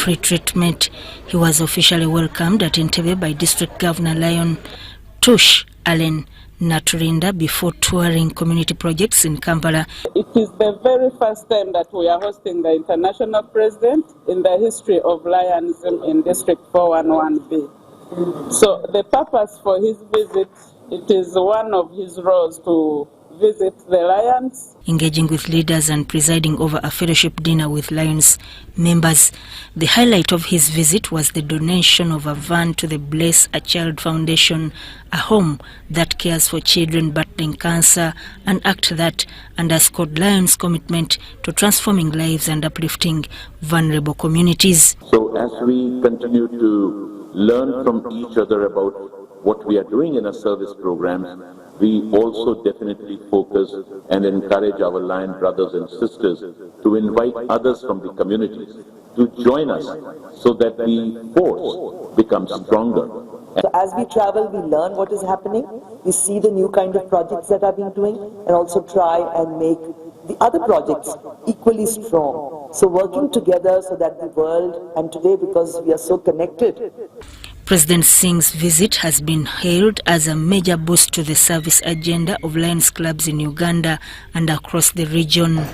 free treatment. He was officially welcomed at Entebbe by District Governor Lion Tush Allen Naturinda before touring community projects in Kampala. It is the very first time that we are hosting the international president in the history of Lionism in District 411B. So the purpose for his visit, it is one of his roles to visit the Lions. Engaging with leaders and presiding over a fellowship dinner with Lions members. The highlight of his visit was the donation of a van to the Bless a Child Foundation, a home that cares for children battling cancer, an act that underscored Lions' commitment to transforming lives and uplifting vulnerable communities. So as we continue to learn from each other about what we are doing in our service programs, we also definitely focus and encourage our Lion brothers and sisters to invite others from the communities to join us so that the force becomes stronger. So as we travel, we learn what is happening, we see the new kind of projects that are being doing, and also try and make the other projects equally strong. So working together so that the world, and today because we are so connected. President Singh's visit has been hailed as a major boost to the service agenda of Lions clubs in Uganda and across the region.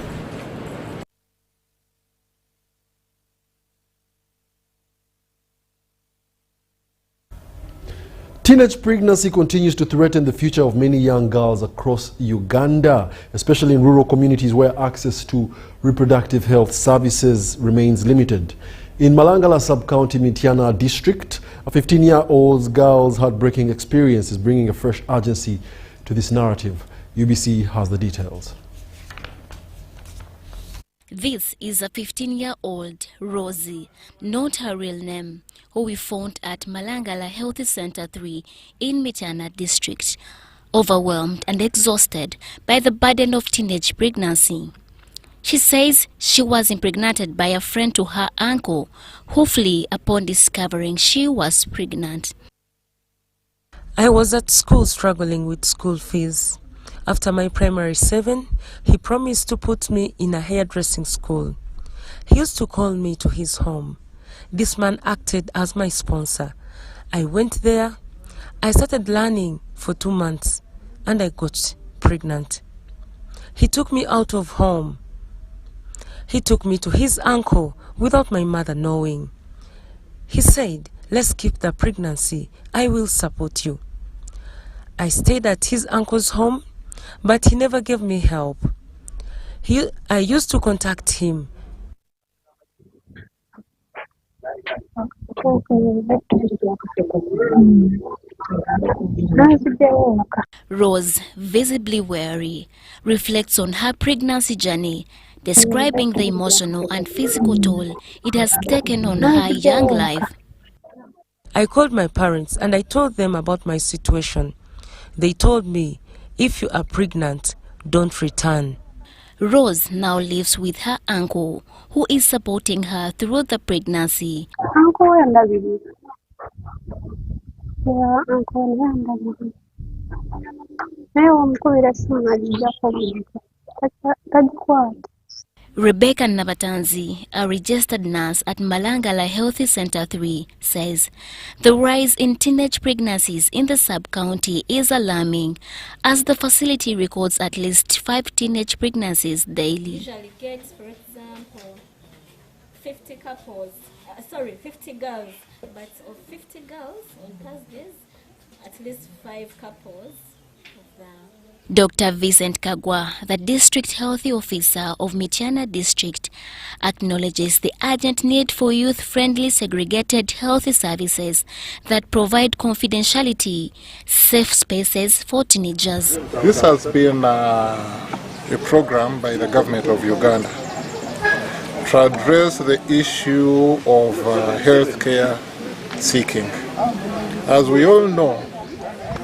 Teenage pregnancy continues to threaten the future of many young girls across Uganda, especially in rural communities where access to reproductive health services remains limited. In Malangala Sub-County Mityana District, a 15-year-old girl's heartbreaking experience is bringing a fresh urgency to this narrative. UBC has the details. This is a 15-year-old Rosie, not her real name, who we found at Malangala Health Center 3 in Mityana District, overwhelmed and exhausted by the burden of teenage pregnancy. She says she was impregnated by a friend to her uncle, who fled upon discovering she was pregnant. I was at school struggling with school fees. After my primary 7, he promised to put me in a hairdressing school. He used to call me to his home. This man acted as my sponsor. I went there. I started learning for 2 months and I got pregnant. He took me out of home. He took me to his uncle without my mother knowing. He said, "Let's keep the pregnancy. I will support you." I stayed at his uncle's home, but he never gave me help. I used to contact him. Rose, visibly weary, reflects on her pregnancy journey, describing the emotional and physical toll it has taken on her young life. I called my parents and I told them about my situation. They told me, if you are pregnant, don't return. Rose now lives with her uncle, who is supporting her through the pregnancy. Rebecca Nabatanzi, a registered nurse at Malangala Health Center 3, says the rise in teenage pregnancies in the sub-county is alarming, as the facility records at least 5 teenage pregnancies daily. Usually gets, for example, 50 girls, but of 50 girls on Thursdays, at least 5 couples of them. Dr. Vincent Kagwa, the district health officer of Mityana District, acknowledges the urgent need for youth-friendly segregated health services that provide confidentiality, safe spaces for teenagers. This has been a program by the government of Uganda to address the issue of healthcare seeking. As we all know,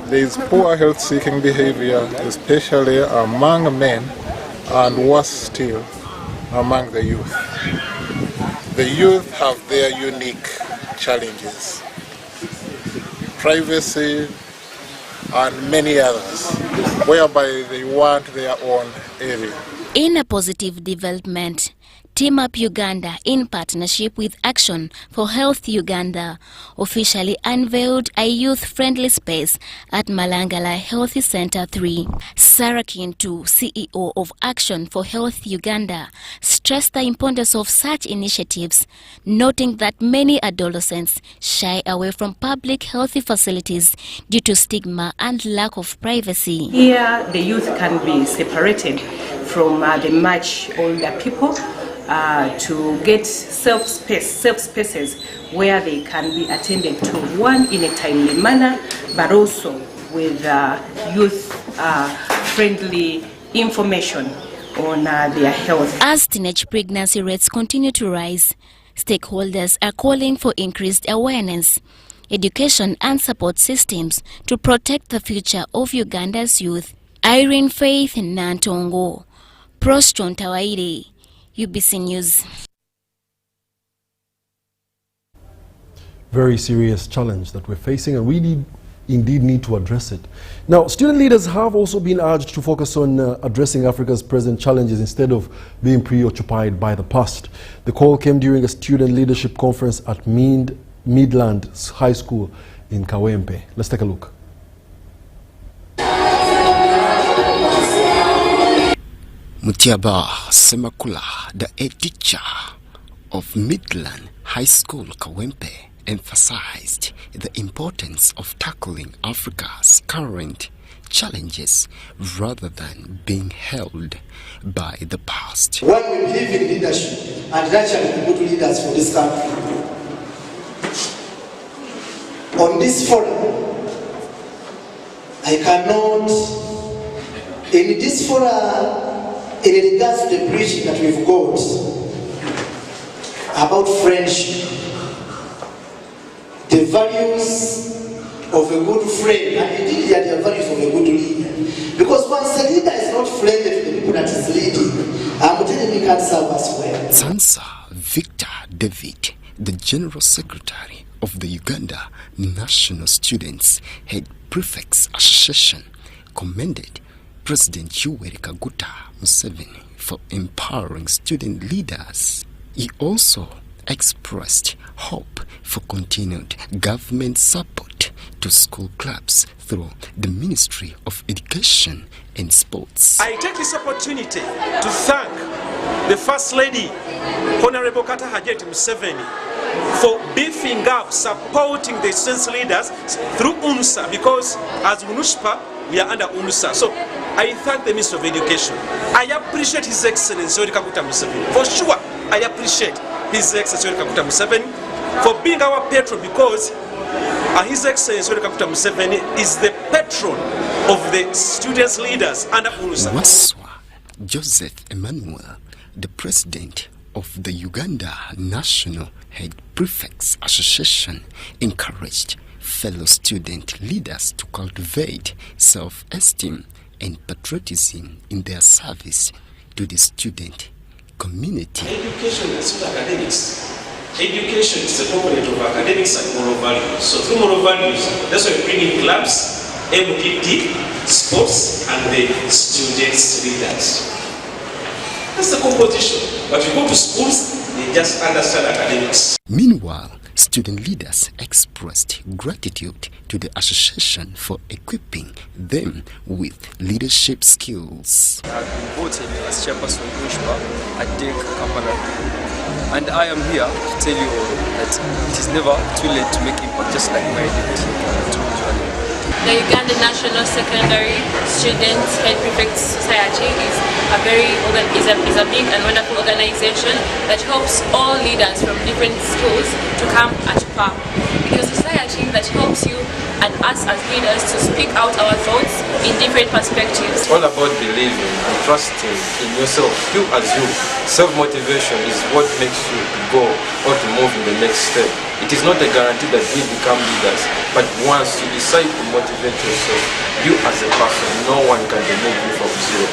there is poor health-seeking behavior, especially among men, and worse still, among the youth. The youth have their unique challenges, privacy, and many others, whereby they want their own area. In a positive development, Team Up Uganda, in partnership with Action for Health Uganda, officially unveiled a youth-friendly space at Malangala Health Center 3. Sarah Kintu, CEO of Action for Health Uganda, stressed the importance of such initiatives, noting that many adolescents shy away from public health facilities due to stigma and lack of privacy. Here, the youth can be separated from the much older people to get safe spaces where they can be attended to, one in a timely manner, but also with youth-friendly information on their health. As teenage pregnancy rates continue to rise, stakeholders are calling for increased awareness, education and support systems to protect the future of Uganda's youth. Irene Faith Nantongo, Proston Tawaire, UBC News. Very serious challenge that we're facing, and we indeed need to address it. Now, student leaders have also been urged to focus on addressing Africa's present challenges instead of being preoccupied by the past. The call came during a student leadership conference at Midland High School in Kawempe. Let's take a look. Mutiaba Semakula, the head teacher of Midland High School Kawempe, emphasized the importance of tackling Africa's current challenges rather than being held by the past. When we believe in leadership and naturally good leaders for this country, on this forum, I cannot, in this forum, in regards to the preaching that we've got about friendship, the values of a good friend, and indeed they are the values of a good leader. Because once a leader is not friendly to the people that is leading, I'm telling you, he can't serve us well. Sansa Victor David, the General Secretary of the Uganda National Students Head Prefects Association, commended President Yoweri Kaguta Museveni for empowering student leaders. He also expressed hope for continued government support to school clubs through the Ministry of Education and Sports. I take this opportunity to thank the First Lady, Honorable Kata Hajeti Museveni, for beefing up, supporting the students leaders through UNSA, because as UNUSPA, we are under UNSA. So I thank the Minister of Education. I appreciate His Excellency Yoweri Kaguta Museveni. For sure, I appreciate His Excellency Yoweri Kaguta Museveni for being our patron, because His Excellency Yoweri Kaguta Museveni is the patron of the students leaders under UNSA. Waswa Joseph Emmanuel, the president of the Uganda National Head Prefects Association, encouraged fellow student leaders to cultivate self-esteem and patriotism in their service to the student community. Education is not academics. Education is a component of academics and moral values. So through moral values, that's why we bring in clubs, MPD, sports, and the students leaders. That's the composition. But you go to schools, they just understand academics. Meanwhile, student leaders expressed gratitude to the association for equipping them with leadership skills. I have been voted as chairperson of UNSPA at DEC Kampala, and I am here to tell you all that it is never too late to make impact, just like my deputy told you earlier. The Uganda National Secondary Students Head Prefects Society is a big and wonderful organization that helps all leaders from different schools to come at par. It is a society that helps you and us as leaders to speak out our thoughts in different perspectives. It's all about believing and trusting in yourself. You as you. Self-motivation is what makes you go or to move in the next step. It is not a guarantee that we become leaders, but once you decide to motivate yourself, you as a person, no one can remove you from zero.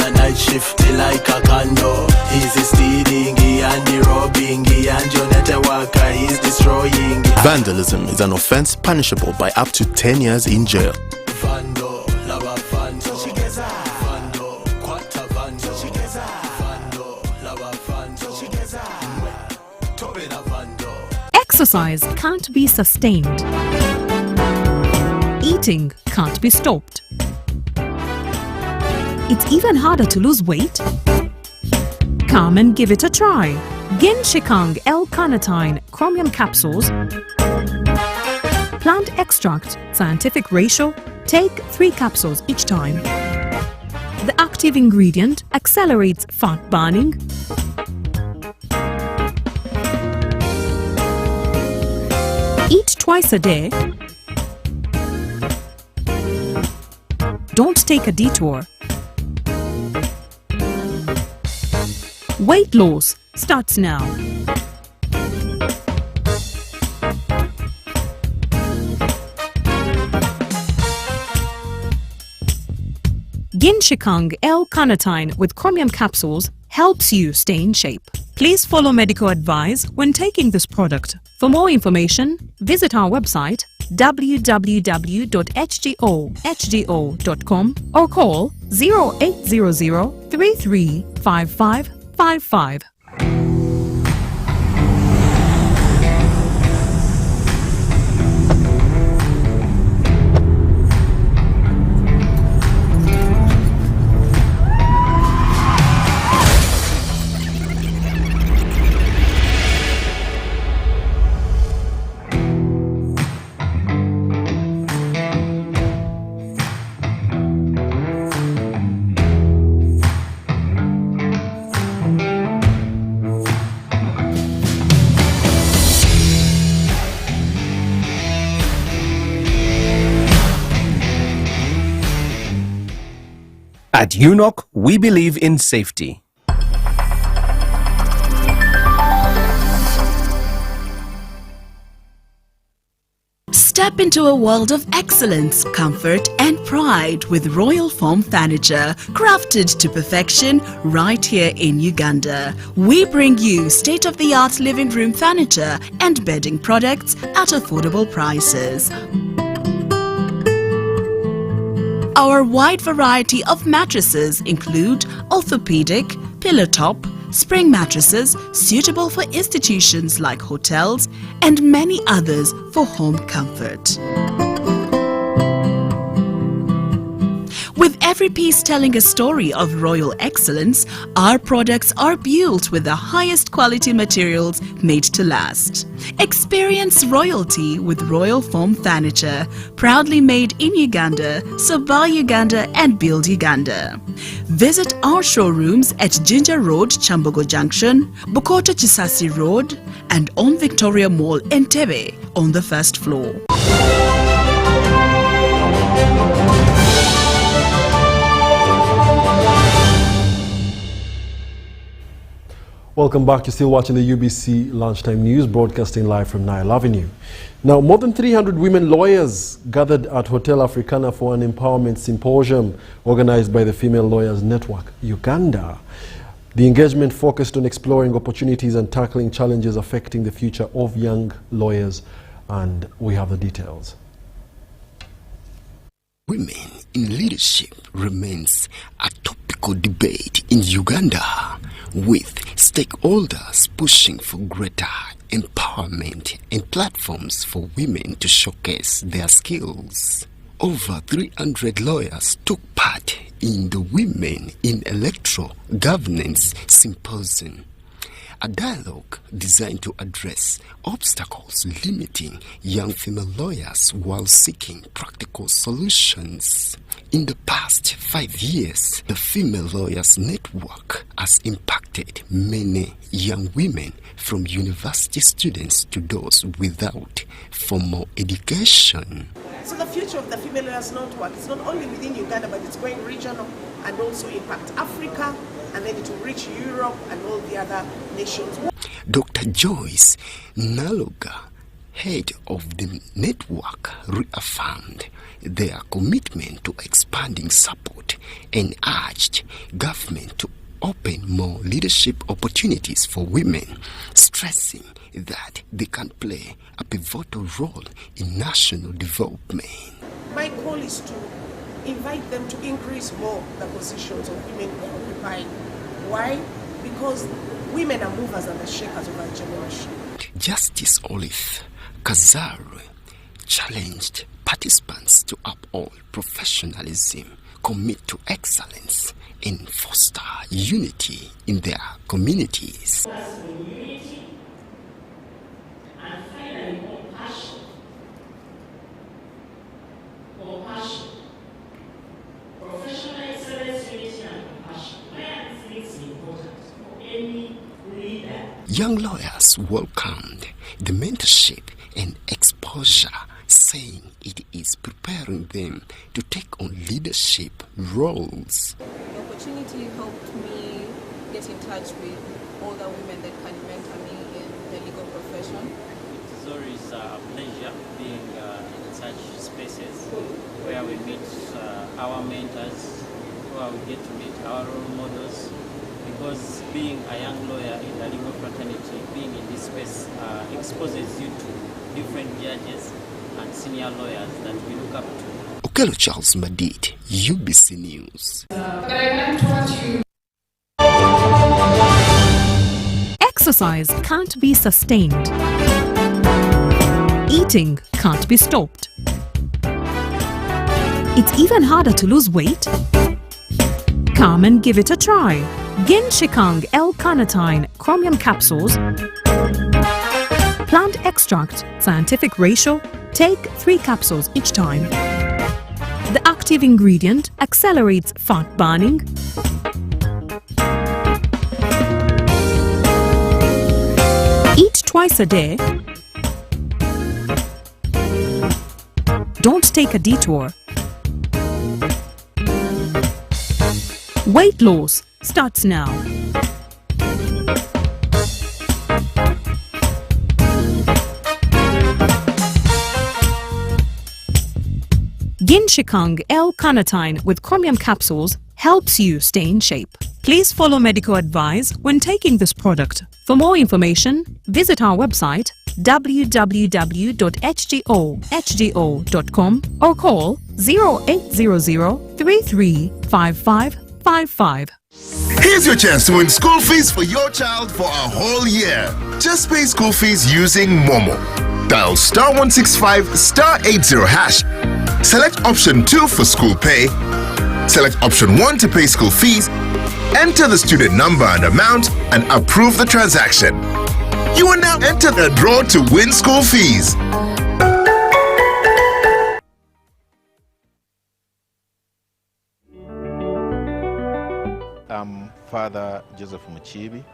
a night shift like a condo. He's stealing and robbing and Jonathan Walker is destroying. Vandalism is an offense punishable by up to 10 years in jail. Exercise can't be sustained. Eating can't be stopped. It's even harder to lose weight. Come and give it a try. Ginshikang L-carnitine chromium capsules. Plant extract, scientific ratio. Take 3 capsules each time. The active ingredient accelerates fat burning. Eat twice a day. Don't take a detour. Weight loss starts now. Ginshikang L-carnitine with chromium capsules helps you stay in shape. Please follow medical advice when taking this product. For more information, visit our website www.hgo.com or call 0800 335555. At UNOC, we believe in safety. Step into a world of excellence, comfort and pride with Royal Foam Furniture, crafted to perfection right here in Uganda. We bring you state-of-the-art living room furniture and bedding products at affordable prices. Our wide variety of mattresses include orthopedic, pillow top, spring mattresses suitable for institutions like hotels and many others for home comfort. With every piece telling a story of royal excellence, our products are built with the highest quality materials made to last. Experience royalty with Royal Foam Furniture, proudly made in Uganda, so buy Uganda and build Uganda. Visit our showrooms at Ginger Road, Chambogo Junction, Bukoto Chisasi Road, and on Victoria Mall, Entebbe, on the first floor. Welcome back. You're still watching the UBC Lunchtime News, broadcasting live from Nile Avenue. Now, more than 300 women lawyers gathered at Hotel Africana for an empowerment symposium organized by the Female Lawyers Network, Uganda. The engagement focused on exploring opportunities and tackling challenges affecting the future of young lawyers, and we have the details. Women in leadership remains a topical debate in Uganda, with stakeholders pushing for greater empowerment and platforms for women to showcase their skills. Over 300 lawyers took part in the Women in Electoral Governance Symposium, a dialogue designed to address obstacles limiting young female lawyers while seeking practical solutions. In the past 5 years, the Female Lawyers Network has impacted many young women, from university students to those without formal education. So the future of the Female Lawyers Network is not only within Uganda, but it's going regional and also impact Africa, and then it will reach Europe and all the other nations. Dr. Joyce Naloga head of the network reaffirmed their commitment to expanding support and urged government to open more leadership opportunities for women, stressing that they can play a pivotal role in national development. My call is to invite them to increase more the positions of women occupying. Why? Because women are movers and the shakers of our generation. Justice Olive Kazari challenged participants to uphold professionalism, commit to excellence, and foster unity in their communities. Professional excellence, unity, and compassion. Where it's important for any leader. Young lawyers welcomed the mentorship and exposure, saying it is preparing them to take on leadership roles. The opportunity helped me get in touch with older women that can mentor me in the legal profession. It's always a pleasure being in such spaces where we meet our mentors, where we get to meet our role models. Because being a young lawyer in the legal fraternity, being in this space exposes you to different judges and senior lawyers that we look up to. Okello Charles Madid, UBC News. Exercise can't be sustained. Eating can't be stopped. It's even harder to lose weight. Come and give it a try. Ginshikang L-carnitine chromium capsules. Plant extract, scientific ratio. Take 3 capsules each time. The active ingredient accelerates fat burning, eat twice a day. Don't take a detour. Weight loss starts now. Ginshikang L-carnitine with chromium capsules helps you stay in shape. Please follow medical advice when taking this product. For more information, visit our website www.hgo.com or call 0800 335555. Here's your chance to win school fees for your child for a whole year. Just pay school fees using Momo. Dial *165 *80 hash. Select option 2 for school pay. Select option 1 to pay school fees. Enter the student number and amount and approve the transaction. You are now entered a draw to win school fees. I'm Father Joseph Muchibi,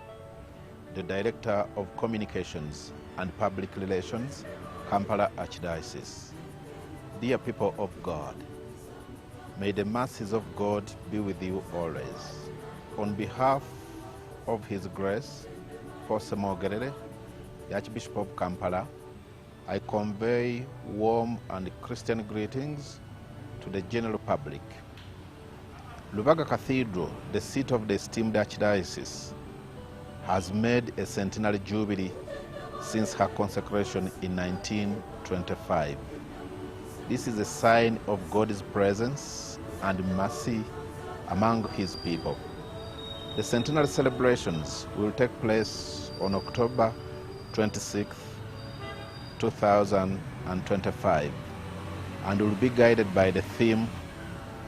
the Director of Communications and Public Relations, Kampala Archdiocese. Dear people of God, may the mercies of God be with you always. On behalf of His Grace, Promotional, the Archbishop of Kampala, I convey warm and Christian greetings to the general public. Lubaga Cathedral, the seat of the esteemed Archdiocese, has made a centenary jubilee since her consecration in 1925. This is a sign of God's presence and mercy among His people. The centenary celebrations will take place on October 26, 2025, and will be guided by the theme,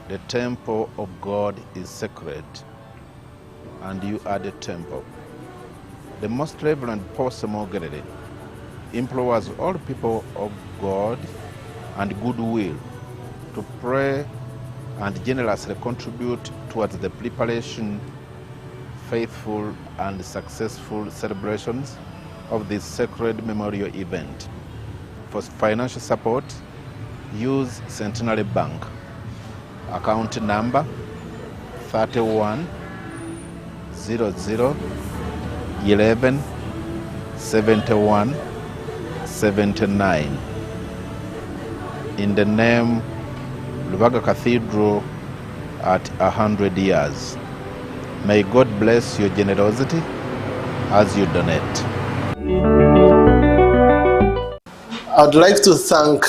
"The temple of God is sacred, and you are the temple." The Most Reverend Promotional implores all people of God and goodwill to pray and generously contribute towards the preparation, faithful and successful celebrations of this sacred memorial event. For financial support, use Centenary Bank, account number 31 00 11 71 79. In the name Lubaga Cathedral at 100 years. May God bless your generosity as you donate. I'd like to thank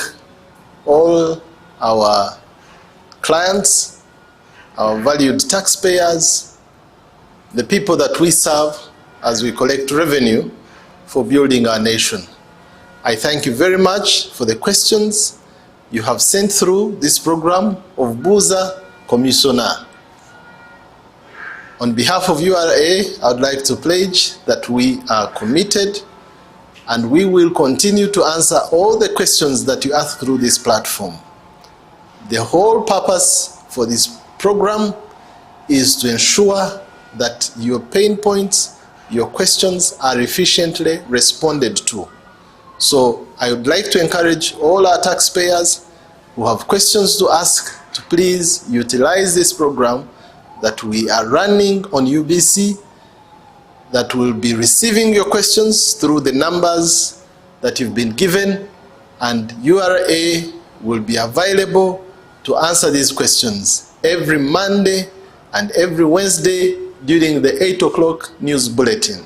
all our clients, our valued taxpayers, the people that we serve as we collect revenue for building our nation. I thank you very much for the questions you have sent through this program of Buza Commissioner. On behalf of URA, I would like to pledge that we are committed and we will continue to answer all the questions that you ask through this platform. The whole purpose for this program is to ensure that your pain points, your questions are efficiently responded to. So I would like to encourage all our taxpayers who have questions to ask to please utilize this program that we are running on UBC, that will be receiving your questions through the numbers that you've been given, and URA will be available to answer these questions every Monday and every Wednesday during the 8 o'clock news bulletin.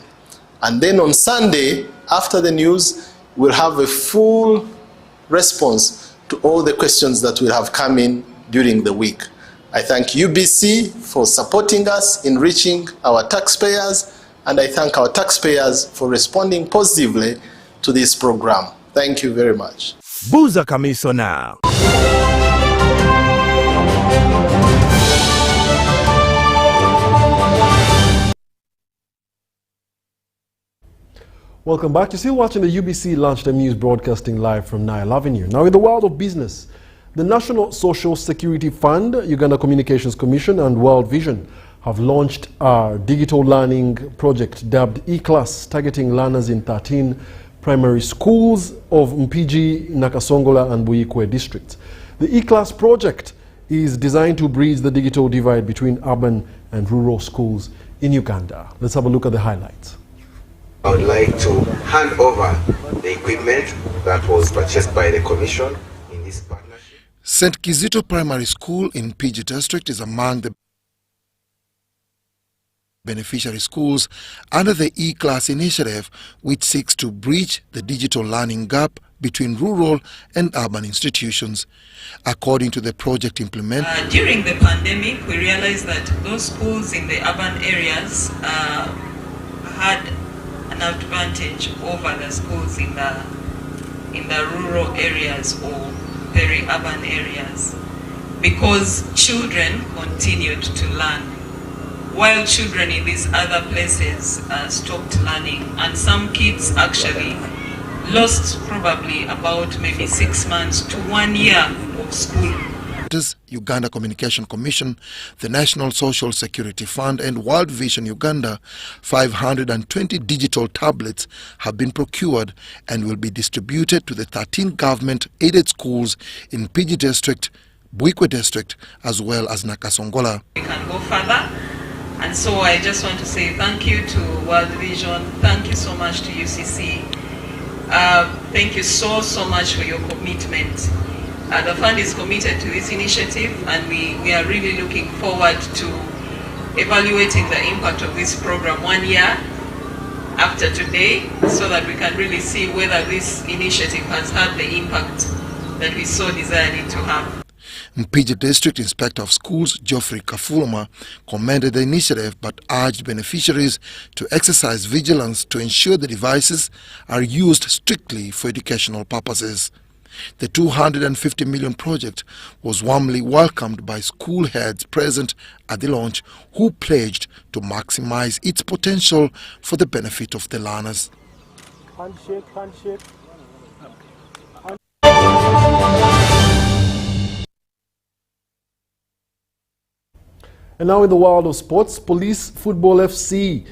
And then on Sunday, after the news, we'll have a full response to all the questions that will have come in during the week. I thank UBC for supporting us in reaching our taxpayers, and I thank our taxpayers for responding positively to this program. Thank you very much. Buza Commissioner. Welcome back. You're still watching the UBC Lunchtime News broadcasting live from Nile Avenue. Now, in the world of business, the National Social Security Fund, Uganda Communications Commission, and World Vision have launched a digital learning project dubbed E-Class, targeting learners in 13 primary schools of Mpigi, Nakasongola, and Buikwe districts. The E-Class project is designed to bridge the digital divide between urban and rural schools in Uganda. Let's have a look at the highlights. I would like to hand over the equipment that was purchased by the Commission in this partnership. St. Kizito Primary School in PG District is among the beneficiary schools under the E-Class initiative, which seeks to bridge the digital learning gap between rural and urban institutions. According to the project implemented, during the pandemic, we realized that those schools in the urban areas had an advantage over the schools in the rural areas or peri-urban areas, because children continued to learn, while children in these other places stopped learning, and some kids actually lost probably about maybe 6 months to 1 year of school. Uganda Communication Commission, the National Social Security Fund, and World Vision Uganda, 520 digital tablets have been procured and will be distributed to the 13 government-aided schools in PG District, Buikwe District, as well as Nakasongola. We can go further, and so I just want to say thank you to World Vision, thank you so much to UCC, thank you so much for your commitment. The fund is committed to this initiative, and we are really looking forward to evaluating the impact of this program 1 year after today, so that we can really see whether this initiative has had the impact that we so desired it to have. Mpigi District Inspector of Schools Geoffrey Kafuluma commended the initiative but urged beneficiaries to exercise vigilance to ensure the devices are used strictly for educational purposes. The 250 million project was warmly welcomed by school heads present at the launch, who pledged to maximize its potential for the benefit of the learners. Handshake, handshake. And now in the world of sports, Police Football FC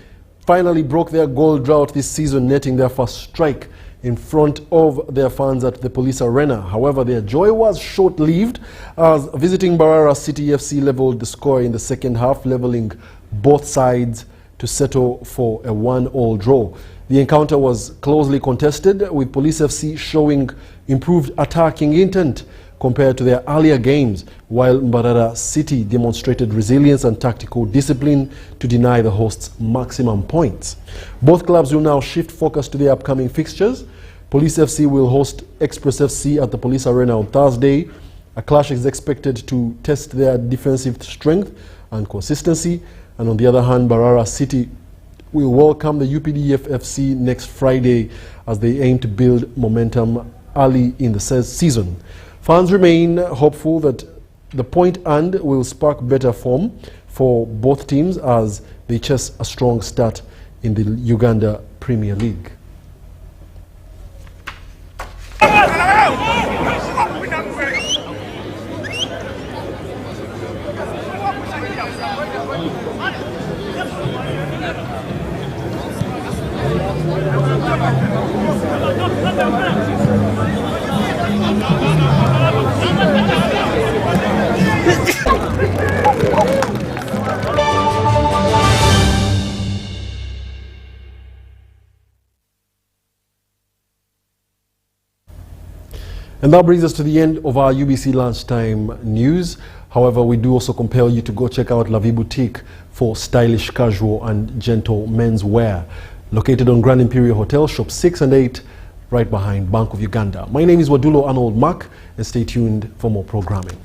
finally broke their goal drought this season, netting their first strike in front of their fans at the Police Arena. However, their joy was short-lived as visiting Barara City FC leveled the score in the second half, leveling both sides to settle for a 1-all draw. The encounter was closely contested, with Police FC showing improved attacking intent compared to their earlier games, while Mbarara City demonstrated resilience and tactical discipline to deny the hosts maximum points. Both clubs will now shift focus to their upcoming fixtures. Police FC will host Express FC at the Police Arena on Thursday. A clash is expected to test their defensive strength and consistency. And on the other hand, Mbarara City will welcome the UPDF FC next Friday as they aim to build momentum early in the season. Fans remain hopeful that the point earned will spark better form for both teams as they chase a strong start in the Uganda Premier League. And that brings us to the end of our UBC Lunchtime news. However, we do also compel you to go check out La Vie Boutique for stylish, casual and gentle men's wear. Located on Grand Imperial Hotel, Shop 6 and 8, right behind Bank of Uganda. My name is Wadulo Arnold and stay tuned for more programming.